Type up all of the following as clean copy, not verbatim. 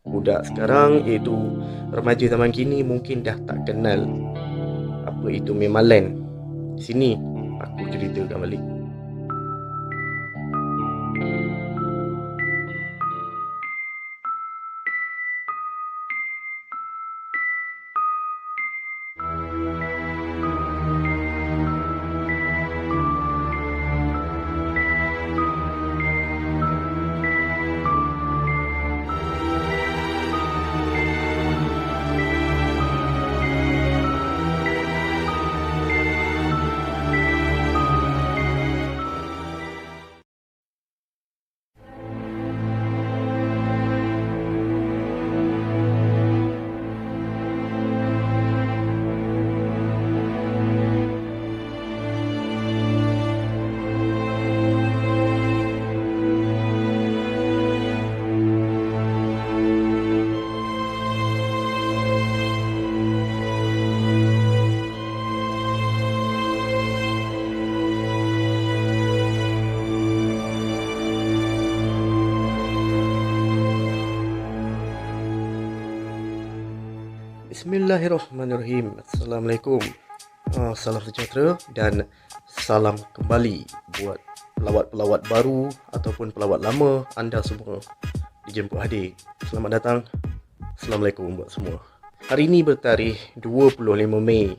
budak sekarang, iaitu remaja zaman kini, mungkin dah tak kenal apa itu Memaland. Di sini aku ceritakan balik. Bismillahirrahmanirrahim. Assalamualaikum. Salam sejahtera dan salam kembali buat pelawat-pelawat baru ataupun pelawat lama anda semua dijemput hadir. Selamat datang. Assalamualaikum buat semua. Hari ini bertarikh 25 Mei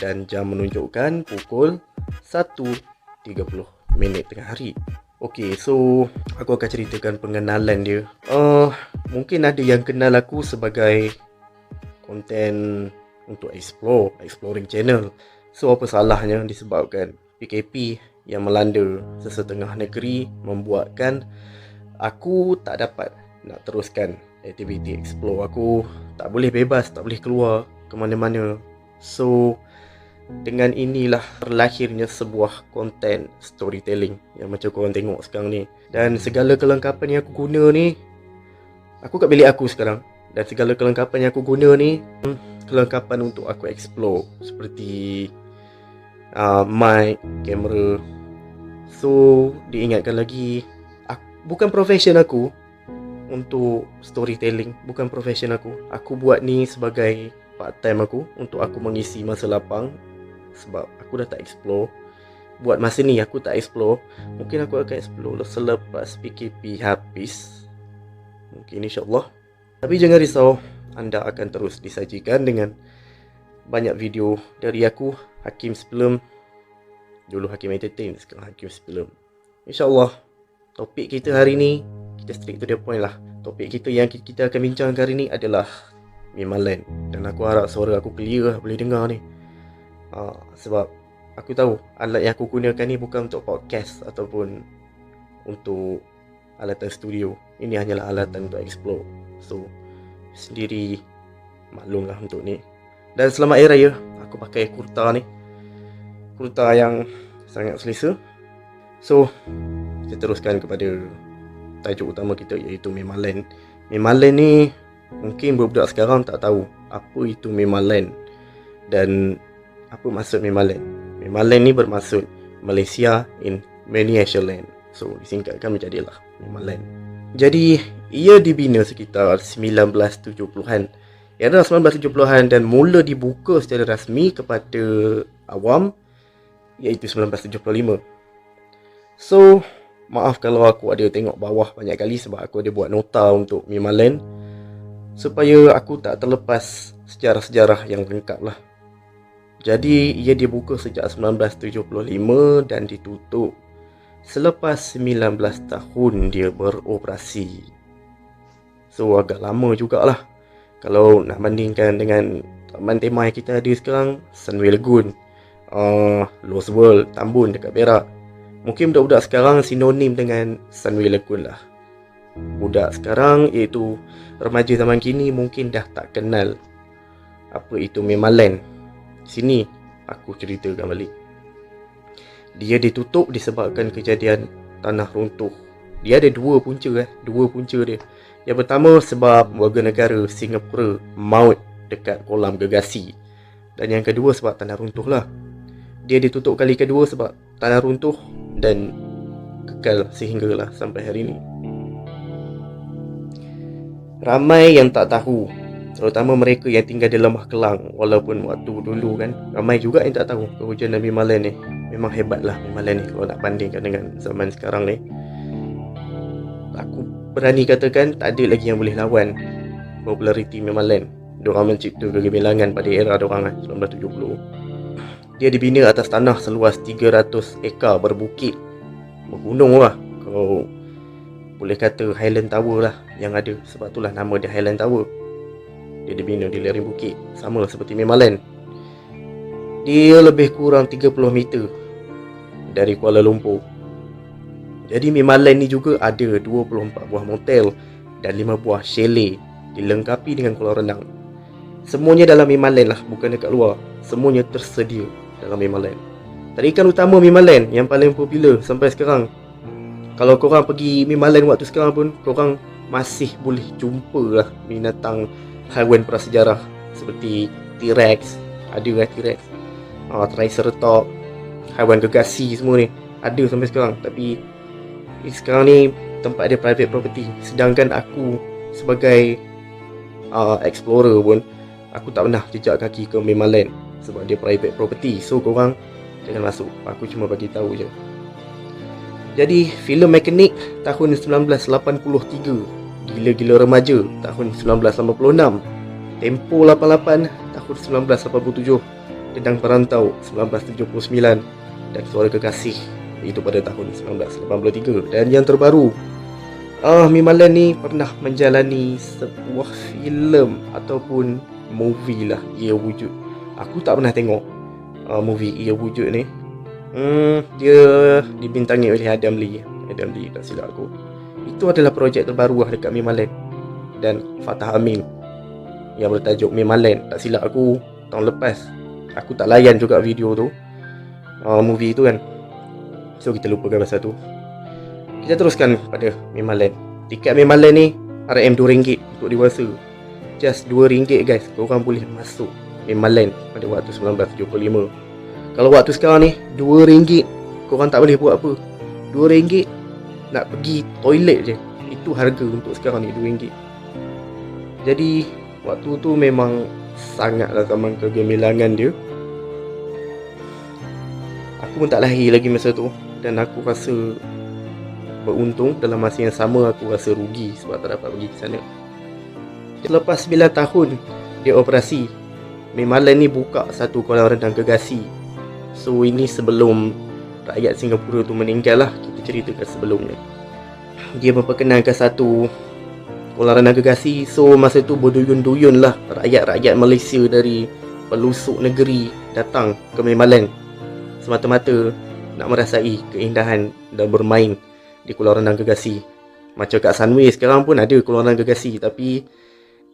dan jam menunjukkan pukul 1.30 tengah hari. Okey, so aku akan ceritakan pengenalan dia. Mungkin ada yang kenal aku sebagai konten untuk exploring channel. So apa salahnya disebabkan PKP yang melanda sesetengah negeri membuatkan aku tak dapat nak teruskan aktiviti explore. Aku tak boleh bebas, tak boleh keluar ke mana-mana. So dengan inilah terlahirnya sebuah konten storytelling yang macam korang tengok sekarang ni. Dan segala kelengkapan yang aku guna ni, aku kat bilik aku sekarang. Dan segala kelengkapan yang aku guna ni kelengkapan untuk aku explore, seperti mic, kamera. So diingatkan lagi, bukan profession aku untuk storytelling, bukan profession aku. Aku buat ni sebagai part time aku, untuk aku mengisi masa lapang. Sebab aku dah tak explore. Buat masa ni aku tak explore. Mungkin aku akan explore selepas PKP habis, mungkin insyaAllah. Tapi jangan risau, anda akan terus disajikan dengan banyak video dari aku, Hakim Film. Dulu Hakim Entertain, sekarang Hakim Film. InsyaAllah, topik kita hari ni, kita straight to the point lah. Topik kita yang kita akan bincangkan hari ni adalah Memaland. Dan aku harap suara aku clear lah, boleh dengar ni. Sebab aku tahu alat yang aku gunakan ni bukan untuk podcast ataupun untuk alatan studio. Ini hanyalah alatan untuk explore. So sendiri maklumlah untuk ni. Dan selamat hari raya. Aku pakai kurta ni, kurta yang sangat selesa. So kita teruskan kepada tajuk utama kita, iaitu Memaland. Memaland ni mungkin budak sekarang tak tahu apa itu Memaland dan apa maksud Memaland. Memaland ni bermaksud Malaysia in Miniature Land. So disingkatkan menjadilah Memaland. Jadi ia dibina sekitar 1970-an. Era 1970-an dan mula dibuka secara rasmi kepada awam iaitu 1975. So maaf kalau aku ada tengok bawah banyak kali, sebab aku ada buat nota untuk Memaland supaya aku tak terlepas sejarah-sejarah yang lengkap lah. Jadi ia dibuka sejak 1975 dan ditutup selepas 19 tahun dia beroperasi. So agak lama jugalah kalau nak bandingkan dengan taman tema yang kita ada sekarang, Sunway Lagoon, Lost World, Tambun dekat Perak. Mungkin budak-budak sekarang sinonim dengan Sunway Lagoon lah. Budak sekarang, iaitu remaja zaman kini, mungkin dah tak kenal apa itu Memaland. Sini aku ceritakan balik. Dia ditutup disebabkan kejadian tanah runtuh. Dia ada dua punca dia. Yang pertama sebab warga negara Singapura maut dekat kolam gergasi. Dan yang kedua sebab tanah runtuh lah. Dia ditutup kali kedua sebab tanah runtuh dan kekal sehinggalah sampai hari ini. Ramai yang tak tahu, terutama mereka yang tinggal di Lembah Kelang. Walaupun waktu dulu kan, ramai juga yang tak tahu kehujanan Mimalen ni. Memang hebat lah Mimalen ni kalau nak bandingkan dengan zaman sekarang ni. Aku berani katakan tak ada lagi yang boleh lawan populariti Mimalen. Diorang mencipta kegemilangan pada era diorang 1970. Dia dibina atas tanah seluas 300 ekar berbukit, bergunung lah. Kalau boleh kata Highland Tower lah yang ada. Sebab itulah nama dia Highland Tower. Dia dibina di lereng bukit, sama seperti Mimalen. Dia lebih kurang 30 meter dari Kuala Lumpur. Jadi Mimalen ni juga ada 24 buah motel dan 5 buah chalet, dilengkapi dengan kolam renang. Semuanya dalam Mimalen lah, bukan dekat luar. Semuanya tersedia dalam Mimalen. Tarikan utama Mimalen yang paling popular sampai sekarang. Kalau korang pergi Mimalen waktu sekarang pun, korang masih boleh jumpa lah binatang haiwan prasejarah seperti T-Rex, ada lah T-Rex, Triceratops, haiwan gegasi semua ni ada sampai sekarang. Tapi sekarang ni tempat dia private property. Sedangkan aku sebagai explorer pun, aku tak pernah jejak kaki ke Mimalen sebab dia private property. So korang jangan masuk, aku cuma bagi tahu je. Jadi filem Mekanik tahun 1983, Gila-Gila Remaja tahun 1986, Tempo 88 tahun 1987, Dedang Perantau 1979 dan Suara Kekasih itu pada tahun 1983. Dan yang terbaru, Mimalen ni pernah menjalani sebuah filem ataupun movie lah, Ia Wujud. Aku tak pernah tengok movie Ia Wujud ni. Dia dibintangi oleh Adam Lee tak silap aku. Itu adalah projek terbaru lah dekat Mimalen, dan Fatah Amin yang bertajuk Mimalen, tak silap aku tahun lepas. Aku tak layan juga video tu, movie tu kan. So kita lupakan pasal tu. Kita teruskan pada Mimalen. Tiket Mimalen ni RM2 untuk dewasa. Just RM2 guys, korang boleh masuk Mimalen pada waktu 1975. Kalau waktu sekarang ni RM2 korang tak boleh buat apa. RM2 nak pergi toilet je, itu harga untuk sekarang ni, RM2. Jadi waktu tu memang sangatlah zaman kegemilangan dia. Aku pun tak lahir lagi masa tu, dan aku rasa beruntung. Dalam masa yang sama aku rasa rugi sebab tak dapat pergi ke sana. Selepas 9 tahun dia operasi, Mimalen ni buka satu kolam renang gegasi. So ini sebelum rakyat Singapura tu meninggal lah, kita ceritakan sebelumnya. Dia memperkenalkan satu kolam renang gegasi. So masa tu berduyun-duyun lah rakyat-rakyat Malaysia dari pelosok negeri datang ke Mimalen semata-mata nak merasai keindahan dan bermain di kolam renang gegasi. Macam kat Sunway sekarang pun ada kolam renang gegasi, tapi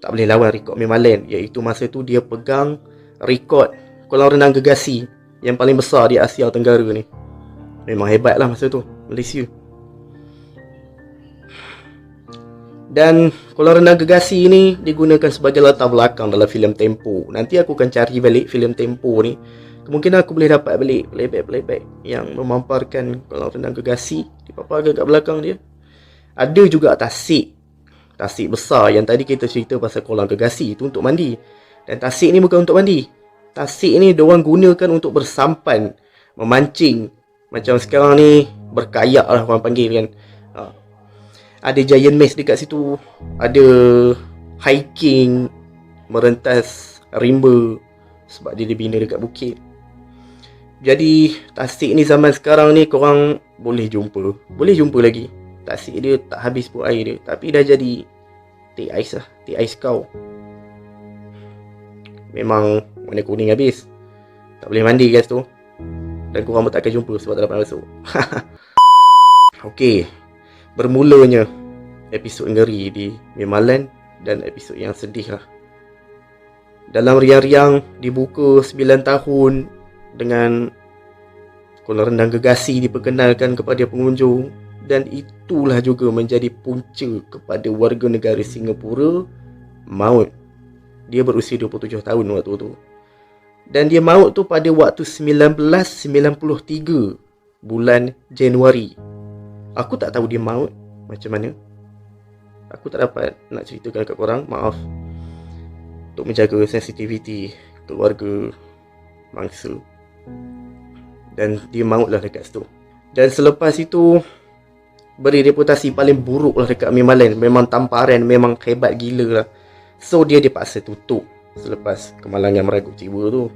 tak boleh lawan rekod Mimalen, iaitu masa tu dia pegang rekod kolam renang gegasi yang paling besar di Asia Tenggara ni. Memang hebat lah masa tu Malaysia. Dan kolam renang gegasi ni digunakan sebagai latar belakang dalam filem Tempo. Nanti aku akan cari balik filem Tempo ni. Kemungkinan aku boleh dapat balik playback yang memamparkan kolam renang gegasi. Dipaparkan kat belakang dia. Ada juga tasik besar yang tadi kita cerita pasal kolam gegasi tu untuk mandi. Dan tasik ni bukan untuk mandi. Tasik ni diorang gunakan untuk bersampan, memancing. Macam sekarang ni berkayak lah orang panggil kan. Ada giant maze dekat situ. Ada hiking, merentas rimba sebab dia dibina dekat bukit. Jadi tasik ni zaman sekarang ni korang boleh jumpa lagi. Tasik dia tak habis pun air dia, tapi dah jadi teh ais lah, teh ais kau. Memang warna kuning habis. Tak boleh mandi guys tu. Dan korang pun tak akan jumpa sebab tak dapat masuk. Okey, bermulanya episod ngeri di Mimalen dan episod yang sedih lah. Dalam riang-riang dibuka 9 tahun dengan kolam renang gegasi diperkenalkan kepada pengunjung, dan itulah juga menjadi punca kepada warga negara Singapura maut. Dia berusia 27 tahun waktu tu. Dan dia maut tu pada waktu 1993 bulan Januari. Aku tak tahu dia maut macam mana. aku tak dapat nak ceritakan kat korang, maaf. Untuk menjaga sensitiviti keluarga mangsa. Dan dia mautlah dekat situ. Dan selepas itu beri reputasi paling buruk lah dekat Mimalen. Memang tamparan, memang hebat gila lah. So dia dipaksa tutup selepas kemalangan meragut jiwa tu.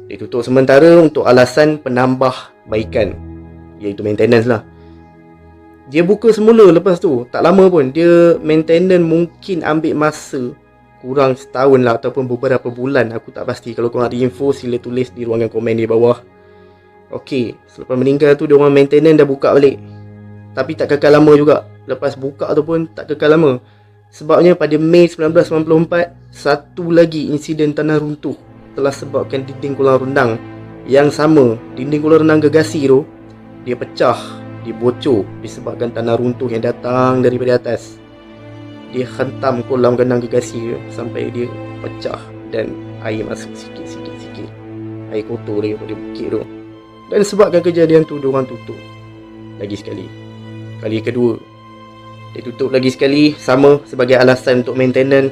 Dia tutup sementara untuk alasan penambah baikan, iaitu maintenance lah. Dia buka semula lepas tu, tak lama pun. Dia maintenance mungkin ambil masa kurang setahun lah ataupun beberapa bulan. Aku tak pasti. Kalau korang ada info, sila tulis di ruangan komen di bawah. Okey, selepas meninggal tu diorang maintenance dah buka balik. Tapi tak kekal lama juga. Lepas buka tu pun tak kekal lama. Sebabnya pada Mei 1994, satu lagi insiden tanah runtuh telah sebabkan dinding kolam renang yang sama, dinding kolam renang Gergasi tu, dia pecah, dia bocor disebabkan tanah runtuh yang datang daripada atas. Dia hentam kolam renang Gergasi sampai dia pecah dan air masuk sikit-sikit. Air kotor daripada bukit tu. Dan sebabkan kejadian tu, diorang tutup lagi sekali. Kali kedua dia tutup lagi sekali, sama sebagai alasan untuk maintenance.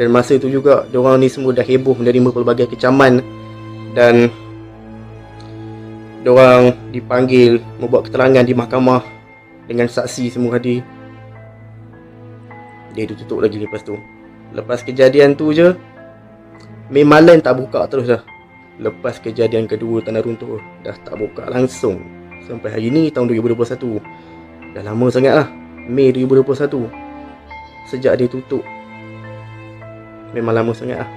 Dan masa tu juga diorang ni semua dah heboh menerima pelbagai kecaman. Dan diorang dipanggil membuat keterangan di mahkamah dengan saksi semua hadir. Dia ditutup lagi lepas tu. Lepas kejadian tu je, Mimalen tak buka terus dah. Lepas kejadian kedua tanah runtuh, dah tak buka langsung sampai hari ni, tahun 2021. Dah lama sangat lah, Mei 2021 sejak dia tutup. Memang lama sangat lah.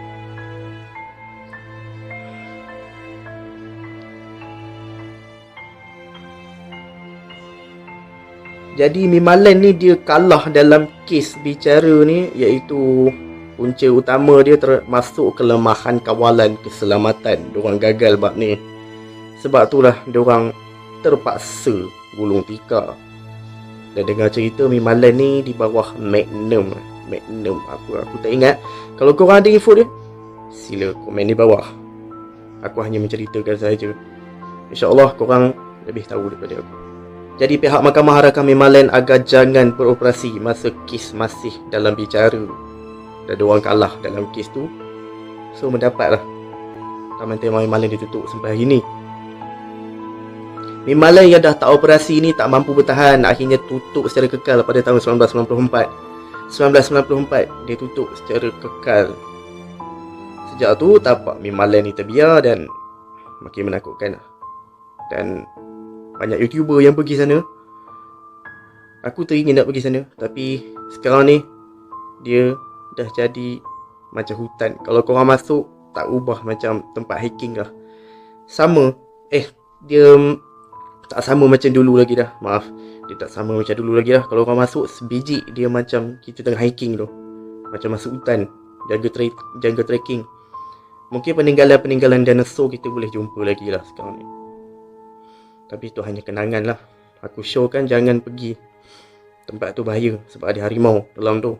Jadi Mimalen ni dia kalah dalam kes bicara ni, iaitu punca utama dia termasuk kelemahan kawalan keselamatan. Diorang gagal bab ni. Sebab itulah diorang terpaksa gulung tikar. Dan dengar cerita Mimalen ni di bawah Magnum apa aku tak ingat. Kalau korang ada info dia, sila komen di bawah. Aku hanya menceritakan saja. InsyaAllah korang lebih tahu daripada aku. Jadi pihak mahkamah harapkan Mimalen agar jangan beroperasi masa kes masih dalam bicara. Dan diorang kalah dalam kes tu. So mendapatlah Taman Tema Mimalen ditutup sampai hari ni. Mimalen yang dah tak operasi ni tak mampu bertahan, akhirnya tutup secara kekal pada tahun 1994. 1994 dia tutup secara kekal. Sejak tu tapak Mimalen ni terbiar dan makin menakutkan. Dan banyak YouTuber yang pergi sana. Aku teringin nak pergi sana, tapi sekarang ni dia dah jadi macam hutan. Kalau korang masuk, tak ubah macam tempat hiking lah. Sama, dia tak sama macam dulu lagi dah. Maaf, dia tak sama macam dulu lagi dah. Kalau korang masuk, sebiji dia macam kita tengah hiking tu. Macam masuk hutan, jaga trekking. Mungkin peninggalan-peninggalan dinosaur kita boleh jumpa lagi lah sekarang ni. Tapi itu hanya kenangan lah. Aku show kan jangan pergi. Tempat tu bahaya sebab ada harimau dalam tu.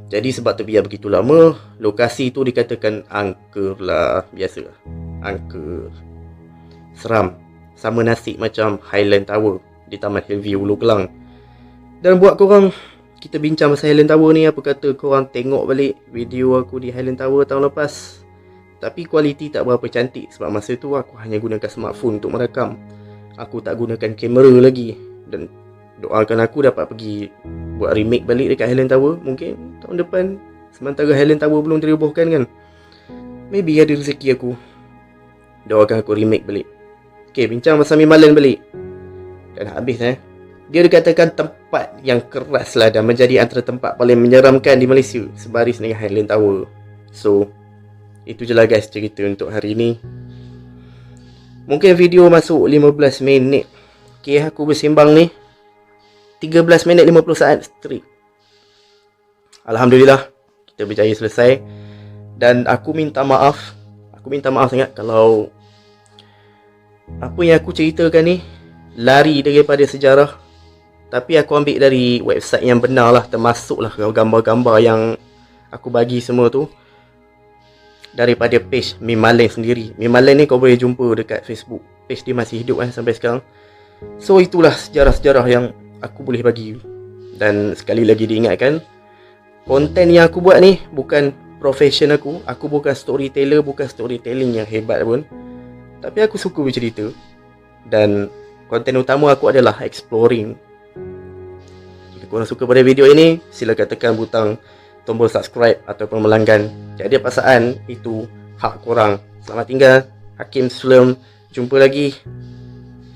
Jadi sebab terbiar begitu lama, lokasi tu dikatakan angker lah. Biasa lah, angker. Seram. Sama nasib macam Highland Tower di Taman Hillview Ulu Kelang. Dan buat korang, kita bincang pasal Highland Tower ni. Apa kata korang tengok balik video aku di Highland Tower tahun lepas. Tapi kualiti tak berapa cantik sebab masa tu aku hanya gunakan smartphone untuk merakam. Aku tak gunakan kamera lagi. Dan doakan aku dapat pergi buat remake balik dekat Highland Tower. Mungkin tahun depan, sementara Highland Tower belum dirobohkan kan. Maybe ada rezeki aku. Doakan aku remake balik. Okay, bincang pasal Mimalen balik. Dan habis Dia dikatakan tempat yang keras lah dan menjadi antara tempat paling menyeramkan di Malaysia, sebaris dengan Highland Tower. So itu je lah guys cerita untuk hari ni. Mungkin video masuk 15 minit. Okay, aku bersembang ni 13 minit 50 saat straight. Alhamdulillah, kita berjaya selesai. Dan aku minta maaf. Aku minta maaf sangat kalau apa yang aku ceritakan ni lari daripada sejarah. Tapi aku ambil dari website yang benar lah. Termasuklah gambar-gambar yang aku bagi semua tu daripada page Mimalen sendiri. Mimalen ni kau boleh jumpa dekat Facebook. Page dia masih hidup sampai sekarang. So itulah sejarah-sejarah yang aku boleh bagi. Dan sekali lagi diingatkan, konten yang aku buat ni bukan profession aku. Aku bukan storyteller, bukan storytelling yang hebat pun. Tapi aku suka bercerita. Dan konten utama aku adalah exploring. Jika korang suka pada video ini, silakan tekan butang tombol subscribe ataupun melanggan. Jadi perasaan itu hak korang. Selamat tinggal, Hakim Sulam. Jumpa lagi.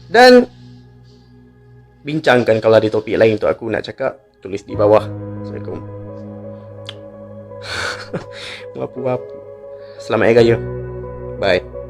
Dan bincangkan kalau ada topik lain untuk aku nak cakap, tulis di bawah. Assalamualaikum. Wapu-wapu. Selamat Hari Raya. Bye.